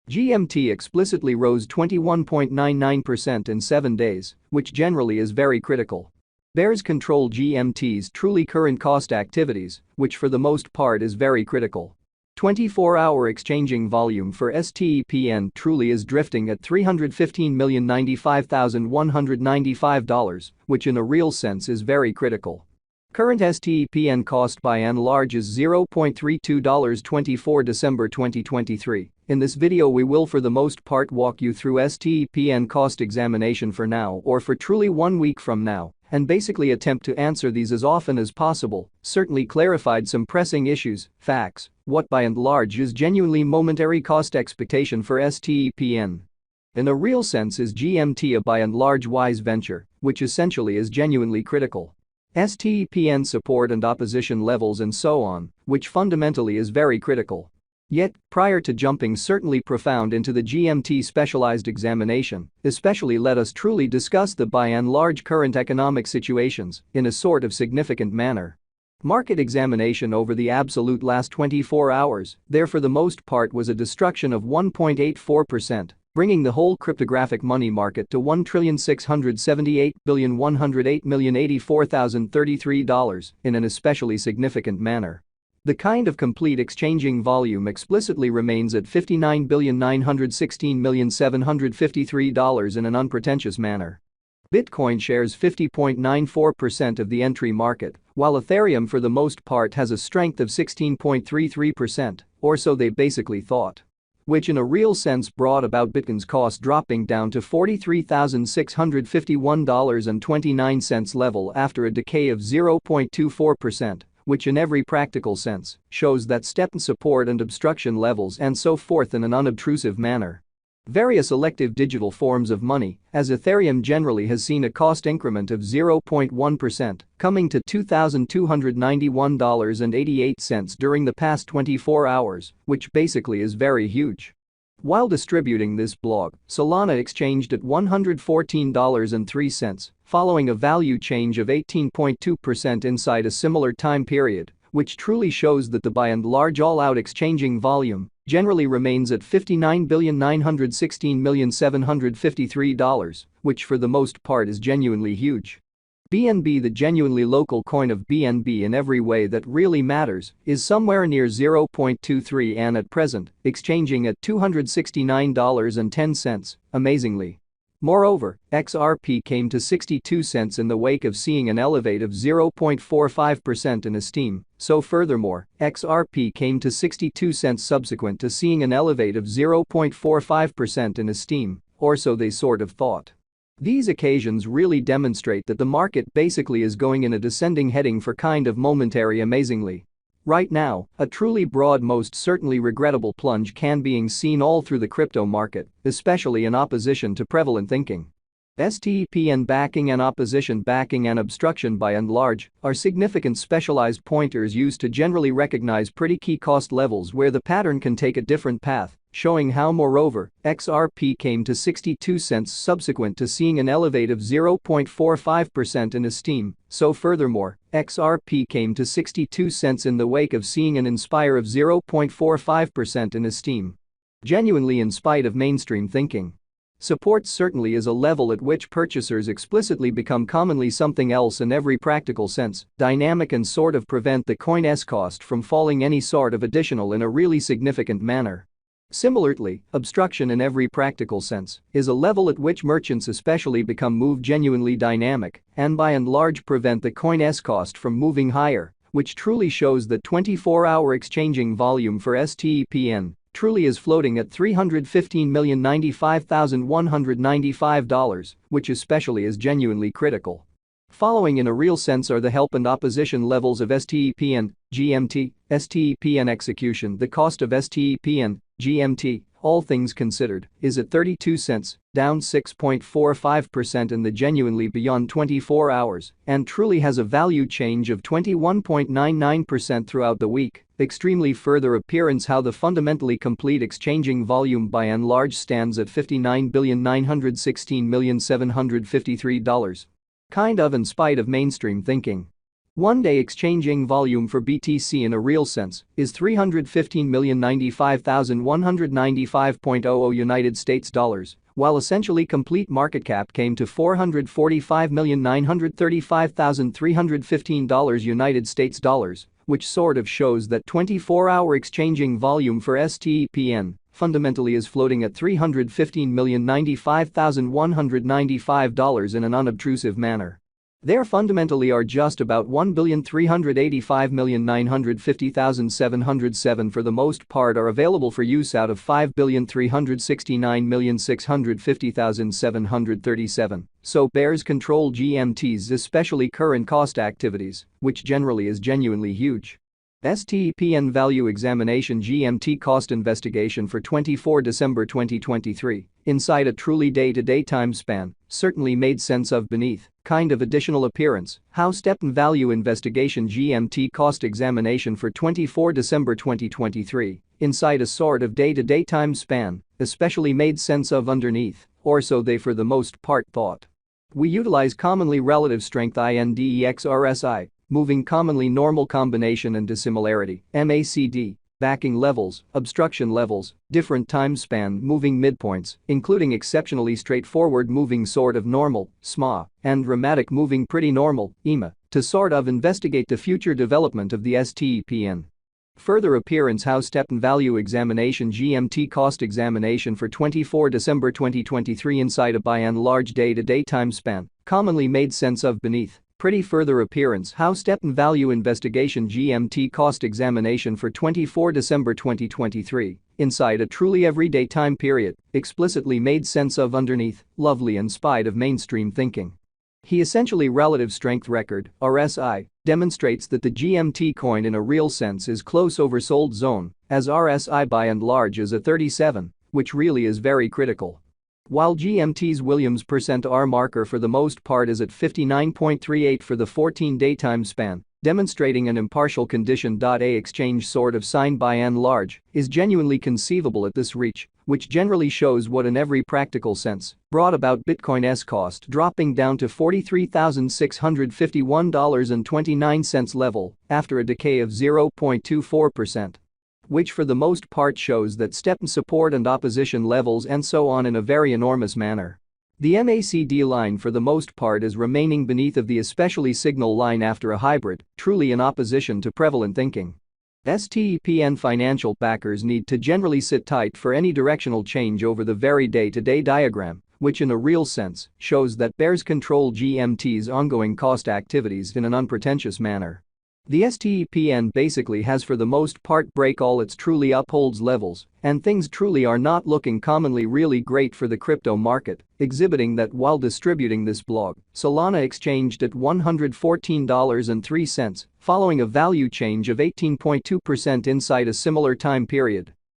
GMT explicitly rose 21.99% in 7 days, which generally is very critical. Bears control GMT's truly current cost activities, which for the most part is very critical. 24-hour exchanging volume for STEPN truly is drifting at $315,095,195, which in a real sense is very critical. Current STEPN cost by and large is $0.3224 December 2023. In this video we will for the most part walk you through STEPN cost examination for now or for truly 1 week from now, and basically attempt to answer these as often as possible, certainly clarified some pressing issues, facts, what by and large is genuinely momentary cost expectation for STEPN. In a real sense is GMT a by and large wise venture, which essentially is genuinely critical. STEPN support and opposition levels and so on, which fundamentally is very critical. Yet, prior to jumping certainly profound into the GMT specialized examination, especially let us truly discuss the by and large current economic situations in a sort of significant manner. Market examination over the absolute last 24 hours, there for the most part was a destruction of 1.84%, bringing the whole cryptographic money market to $1,678,108,084,033 in an especially significant manner. The kind of complete exchanging volume explicitly remains at $59,916,753 in an unpretentious manner. Bitcoin shares 50.94% of the entry market, while Ethereum for the most part has a strength of 16.33%, or so they basically thought. Which in a real sense brought about Bitcoin's cost dropping down to $43,651.29 level after a decay of 0.24%. Which in every practical sense shows that stepn support and obstruction levels and so forth in an unobtrusive manner. Various elective digital forms of money, as Ethereum generally has seen a cost increment of 0.1%, coming to $2,291.88 during the past 24 hours, which basically is very huge. While distributing this blog, Solana exchanged at $114.03, following a value change of 18.2% inside a similar time period, which truly shows that the by and large all-out exchanging volume generally remains at $59,916,753, which for the most part is genuinely huge. BNB, the genuinely local coin of BNB in every way that really matters, is somewhere near 0.23 and at present, exchanging at $269.10, amazingly. Moreover, XRP came to 62 cents in the wake of seeing an elevate of 0.45% in esteem, so furthermore, XRP came to 62 cents subsequent to seeing an elevate of 0.45% in esteem, or so they sort of thought. These occasions really demonstrate that the market basically is going in a descending heading for kind of momentary amazingly. Right now, a truly broad most certainly regrettable plunge can being seen all through the crypto market, especially in opposition to prevalent thinking. STEPN backing and opposition backing and obstruction by and large are significant specialized pointers used to generally recognize pretty key cost levels where the pattern can take a different path, showing how moreover, XRP came to 62 cents subsequent to seeing an elevate of 0.45% in esteem, so furthermore, XRP came to 62 cents in the wake of seeing an inspire of 0.45% in esteem. Genuinely in spite of mainstream thinking. Support certainly is a level at which purchasers explicitly become commonly something else in every practical sense, dynamic and sort of prevent the coin's cost from falling any sort of additional in a really significant manner. Similarly, obstruction in every practical sense is a level at which merchants especially become move genuinely dynamic and by and large prevent the coin's cost from moving higher, which truly shows that 24-hour exchanging volume for STEPN truly is floating at $315,095,195, which especially is genuinely critical. Following in a real sense are the help and opposition levels of STEPN, GMT, STEPN execution. The cost of STEPN, GMT, all things considered, is at 32 cents, down 6.45% in the genuinely beyond 24 hours, and truly has a value change of 21.99% throughout the week. Extremely further appearance how the fundamentally complete exchanging volume by and large stands at $59,916,753. Kind of in spite of mainstream thinking. One-day exchanging volume for BTC in a real sense is 315,095,195.00 United States dollars, while essentially complete market cap came to $445,935,315 United States dollars, which sort of shows that 24-hour exchanging volume for stepn fundamentally is floating at $315,095,195 in an unobtrusive manner. There fundamentally are just about 1,385,950,707 for the most part are available for use out of 5,369,650,737, so bears control GMT's especially current cost activities, which generally is genuinely huge. STPN Value Examination GMT Cost Investigation for 24 December 2023, inside a truly day-to-day time span, certainly made sense of beneath, kind of additional appearance, how stepn Value Investigation GMT Cost Examination for 24 December 2023, inside a sort of day-to-day time span, especially made sense of underneath, or so they for the most part thought. We utilize commonly relative strength index RSI, moving commonly normal combination and dissimilarity, MACD, backing levels, obstruction levels, different time span moving midpoints, including exceptionally straightforward moving sort of normal, SMA, and dramatic moving pretty normal, EMA, to sort of investigate the future development of the STPN. Further appearance how stepn Value Examination GMT Cost Examination for 24 December 2023 inside a by and large day-to-day time span, commonly made sense of beneath. Pretty further appearance how stepn Value Investigation GMT Cost Examination for 24 December 2023, inside a truly everyday time period, explicitly made sense of underneath, lovely in spite of mainstream thinking. He essentially relative strength record, RSI, demonstrates that the GMT coin in a real sense is close oversold zone, as RSI by and large is at 37, which really is very critical. While GMT's Williams %R marker for the most part is at 59.38 for the 14-day time span, demonstrating an impartial condition. A exchange sort of sign by and large is genuinely conceivable at this reach, which generally shows what in every practical sense brought about Bitcoin's cost dropping down to $43,651.29 level after a decay of 0.24%. Which for the most part shows that stepn support and opposition levels and so on in a very enormous manner. The MACD line for the most part is remaining beneath of the especially signal line after a hybrid, truly in opposition to prevalent thinking. STPN financial backers need to generally sit tight for any directional change over the very day-to-day diagram, which in a real sense shows that bears control GMT's ongoing cost activities in an unpretentious manner. The STPN basically has for the most part break all its truly upholds levels, and things truly are not looking commonly really great for the crypto market, exhibiting that while distributing this blog, Solana exchanged at $114.03, following a value change of 18.2% inside a similar time period.